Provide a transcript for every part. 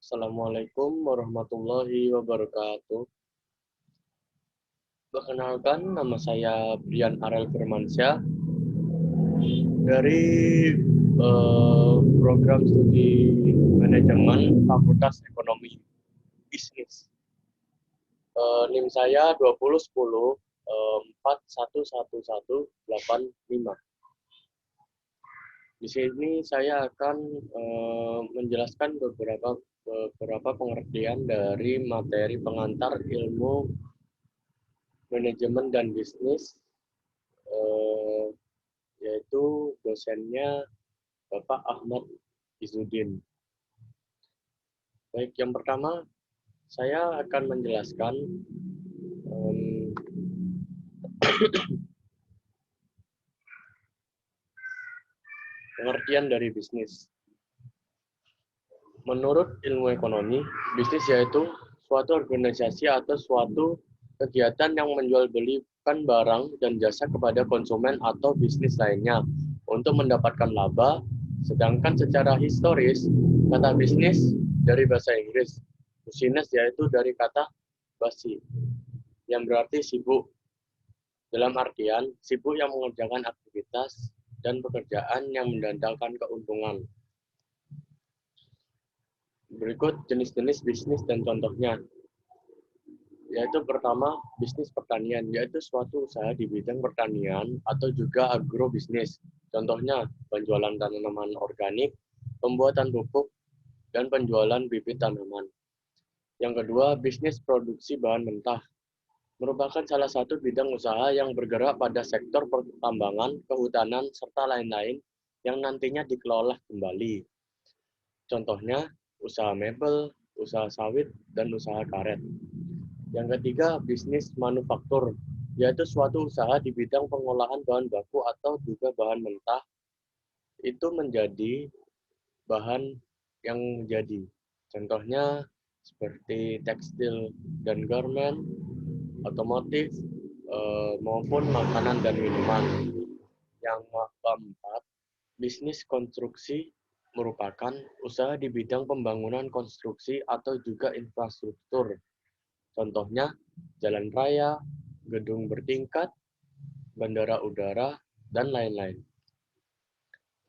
Assalamualaikum warahmatullahi wabarakatuh. Perkenalkan, nama saya Brian Arel Firmansyah dari program studi manajemen Fakultas Ekonomi Bisnis. NIM saya 2010 411185. Di sini saya akan menjelaskan beberapa pengertian dari materi pengantar ilmu manajemen dan bisnis, yaitu dosennya Bapak Ahmad Izzuddin. Baik, yang pertama saya akan menjelaskan pengertian dari bisnis. Menurut ilmu ekonomi, bisnis yaitu suatu organisasi atau suatu kegiatan yang menjual belikan barang dan jasa kepada konsumen atau bisnis lainnya untuk mendapatkan laba. Sedangkan secara historis, kata bisnis dari bahasa Inggris, business yaitu dari kata basi, yang berarti sibuk. Dalam artian, sibuk yang mengerjakan aktivitas dan pekerjaan yang mendatangkan keuntungan. Berikut jenis-jenis bisnis dan contohnya. Yaitu pertama, bisnis pertanian, yaitu suatu usaha di bidang pertanian atau juga agrobisnis. Contohnya, penjualan tanaman organik, pembuatan pupuk, dan penjualan bibit tanaman. Yang kedua, bisnis produksi bahan mentah. Merupakan salah satu bidang usaha yang bergerak pada sektor pertambangan, kehutanan, serta lain-lain yang nantinya dikelola kembali. Contohnya, usaha mebel, usaha sawit, dan usaha karet. Yang ketiga, bisnis manufaktur, yaitu suatu usaha di bidang pengolahan bahan baku atau juga bahan mentah itu menjadi bahan yang menjadi. Contohnya seperti tekstil dan garment, otomotif, maupun makanan dan minuman. Yang keempat, bisnis konstruksi merupakan usaha di bidang pembangunan konstruksi atau juga infrastruktur. Contohnya, jalan raya, gedung bertingkat, bandara udara, dan lain-lain.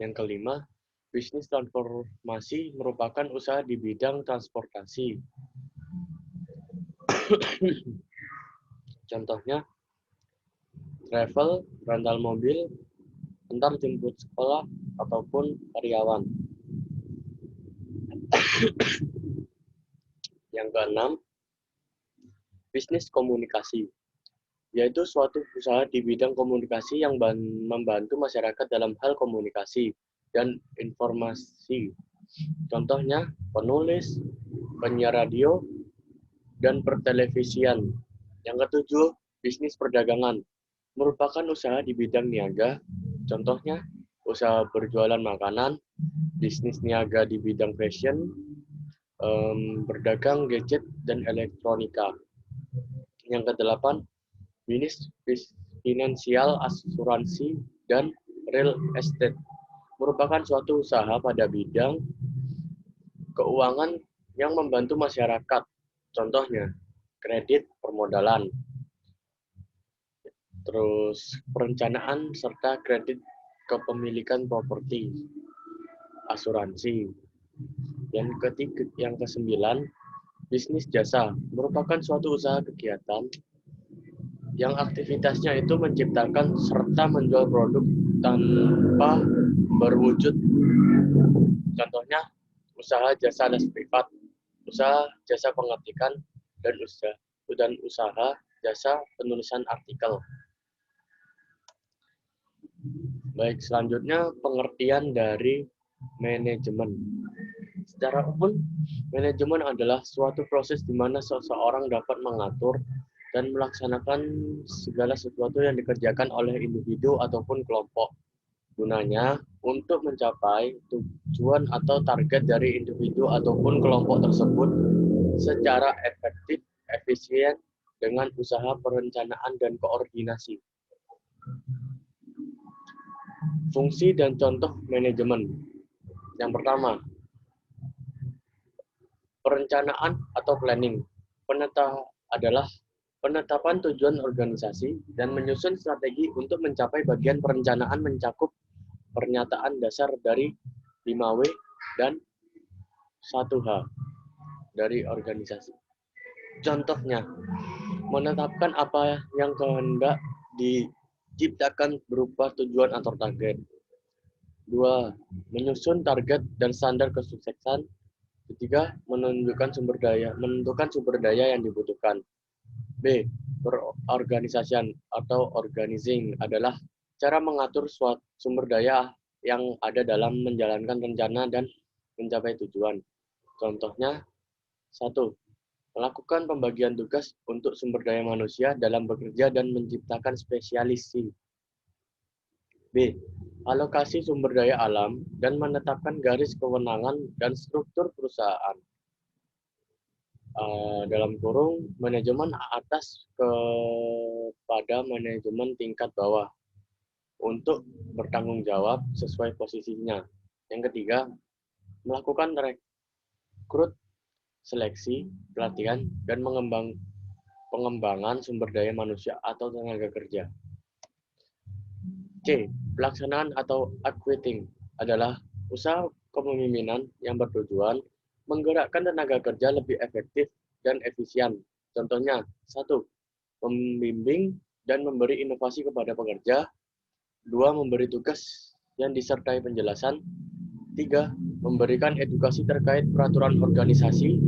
Yang kelima, bisnis transformasi merupakan usaha di bidang transportasi. Contohnya, travel, rental mobil, antar jemput sekolah, ataupun karyawan. Yang keenam, bisnis komunikasi, yaitu suatu usaha di bidang komunikasi yang membantu masyarakat dalam hal komunikasi dan informasi. Contohnya, penulis, penyiar radio, dan pertelevisian. Yang ketujuh, bisnis perdagangan, merupakan usaha di bidang niaga. Contohnya, usaha berjualan makanan, bisnis niaga di bidang fashion, berdagang gadget dan elektronika. Yang kedelapan, bisnis finansial, asuransi, dan real estate, merupakan suatu usaha pada bidang keuangan yang membantu masyarakat. Contohnya, kredit permodalan, terus perencanaan serta kredit kepemilikan properti, asuransi. Yang kesembilan, bisnis jasa, merupakan suatu usaha kegiatan yang aktivitasnya itu menciptakan serta menjual produk tanpa berwujud. Contohnya, usaha jasa les privat, usaha jasa pengetikan, dan usaha jasa penulisan artikel. Baik, selanjutnya pengertian dari manajemen. Secara umum, manajemen adalah suatu proses di mana seseorang dapat mengatur dan melaksanakan segala sesuatu yang dikerjakan oleh individu ataupun kelompok. Gunanya untuk mencapai tujuan atau target dari individu ataupun kelompok tersebut secara efektif, efisien, dengan usaha perencanaan dan koordinasi. Fungsi dan contoh manajemen. Yang pertama, Perencanaan atau planning adalah penetapan tujuan organisasi dan menyusun strategi untuk mencapai bagian perencanaan mencakup pernyataan dasar dari 5W dan 1H dari organisasi. Contohnya, menetapkan apa yang kehendak diciptakan berupa tujuan atau target. 2. Menyusun target dan standar kesuksesan. 3. Menentukan sumber daya yang dibutuhkan. B. Perorganisasian atau organizing adalah cara mengatur sumber daya yang ada dalam menjalankan rencana dan mencapai tujuan. Contohnya, 1. Melakukan pembagian tugas untuk sumber daya manusia dalam bekerja dan menciptakan spesialisasi. B. Alokasi sumber daya alam dan menetapkan garis kewenangan dan struktur perusahaan. Dalam kurung, manajemen atas kepada manajemen tingkat bawah untuk bertanggung jawab sesuai posisinya. Yang ketiga, melakukan rekrut, seleksi, pelatihan, dan pengembangan sumber daya manusia atau tenaga kerja. C. Pelaksanaan atau acquiting adalah usaha kepemimpinan yang bertujuan menggerakkan tenaga kerja lebih efektif dan efisien. Contohnya, 1. Membimbing dan memberi inovasi kepada pekerja. 2. Memberi tugas yang disertai penjelasan. 3. Memberikan edukasi terkait peraturan organisasi.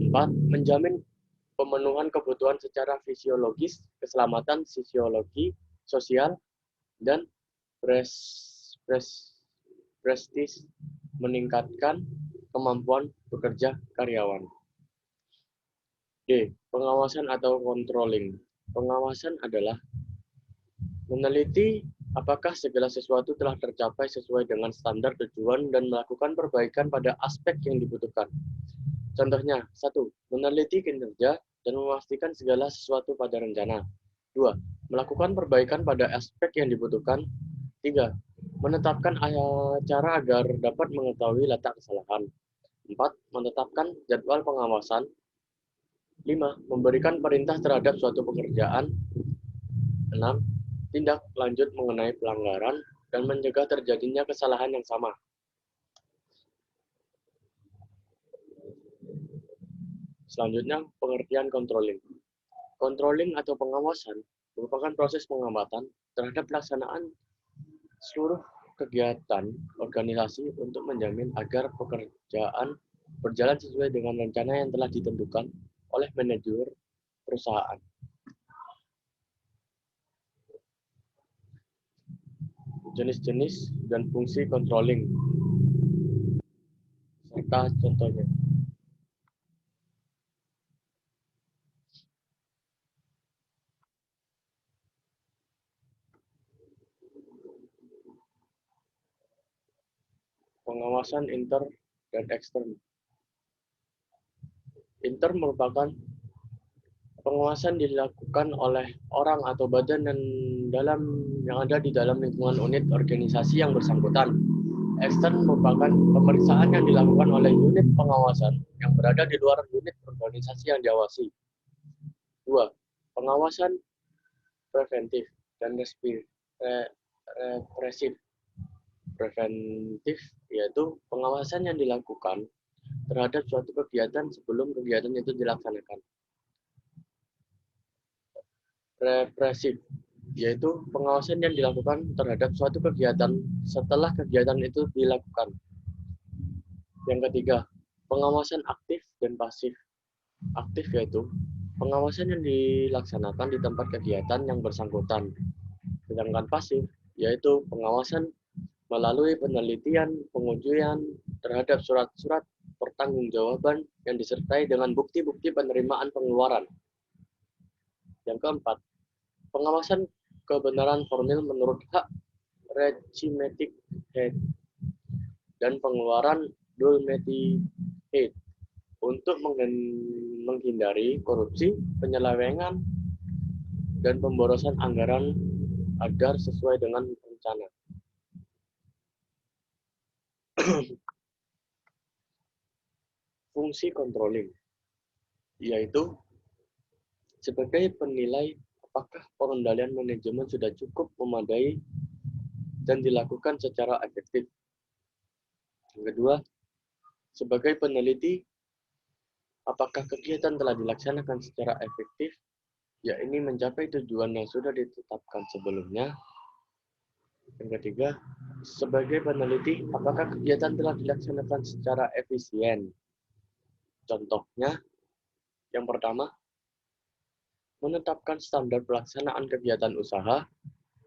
4. Menjamin pemenuhan kebutuhan secara fisiologis, keselamatan, sosiologi, sosial, dan prestis, meningkatkan kemampuan bekerja karyawan. D. Pengawasan atau controlling. Pengawasan adalah meneliti apakah segala sesuatu telah tercapai sesuai dengan standar tujuan dan melakukan perbaikan pada aspek yang dibutuhkan. Contohnya, 1. Meneliti kinerja dan memastikan segala sesuatu pada rencana. 2. Melakukan perbaikan pada aspek yang dibutuhkan. 3. Menetapkan cara agar dapat mengetahui letak kesalahan. 4. Menetapkan jadwal pengawasan. 5. Memberikan perintah terhadap suatu pekerjaan. 6. Tindak lanjut mengenai pelanggaran dan mencegah terjadinya kesalahan yang sama. Selanjutnya, pengertian controlling. Controlling atau pengawasan merupakan proses pengamatan terhadap pelaksanaan seluruh kegiatan organisasi untuk menjamin agar pekerjaan berjalan sesuai dengan rencana yang telah ditentukan oleh manajer perusahaan. Jenis-jenis dan fungsi controlling serta contohnya. Pengawasan intern dan ekstern. Intern merupakan pengawasan dilakukan oleh orang atau badan yang ada di dalam lingkungan unit organisasi yang bersangkutan. Ekstern merupakan pemeriksaan yang dilakukan oleh unit pengawasan yang berada di luar unit organisasi yang diawasi. 2. Pengawasan preventif dan represif. Preventif yaitu pengawasan yang dilakukan terhadap suatu kegiatan sebelum kegiatan itu dilaksanakan. Represif yaitu pengawasan yang dilakukan terhadap suatu kegiatan setelah kegiatan itu dilakukan. Yang ketiga, pengawasan aktif dan pasif. Aktif yaitu pengawasan yang dilaksanakan di tempat kegiatan yang bersangkutan. Sedangkan pasif yaitu pengawasan melalui penelitian, pengujian terhadap surat-surat pertanggungjawaban yang disertai dengan bukti-bukti penerimaan pengeluaran. Yang keempat, pengawasan kebenaran formil menurut hak Regulated Head dan pengeluaran Dulmety Head untuk menghindari korupsi, penyelewengan, dan pemborosan anggaran agar sesuai dengan rencana. fungsi controlling, yaitu sebagai penilai apakah pengendalian manajemen sudah cukup memadai dan dilakukan secara efektif. Yang kedua, sebagai peneliti, apakah kegiatan telah dilaksanakan secara efektif, ya ini mencapai tujuan yang sudah ditetapkan sebelumnya. Yang ketiga, sebagai peneliti, apakah kegiatan telah dilaksanakan secara efisien. Contohnya, yang pertama, menetapkan standar pelaksanaan kegiatan usaha.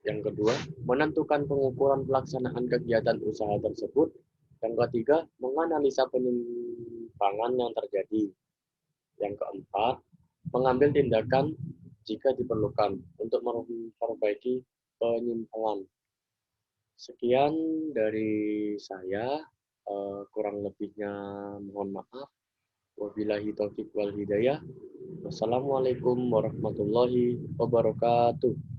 Yang kedua, menentukan pengukuran pelaksanaan kegiatan usaha tersebut. Yang ketiga, menganalisa penyimpangan yang terjadi. Yang keempat, mengambil tindakan jika diperlukan untuk memperbaiki penyimpangan. Sekian dari saya, kurang lebihnya mohon maaf. Wabillahi taufiq wal hidayah. Wassalamualaikum warahmatullahi wabarakatuh.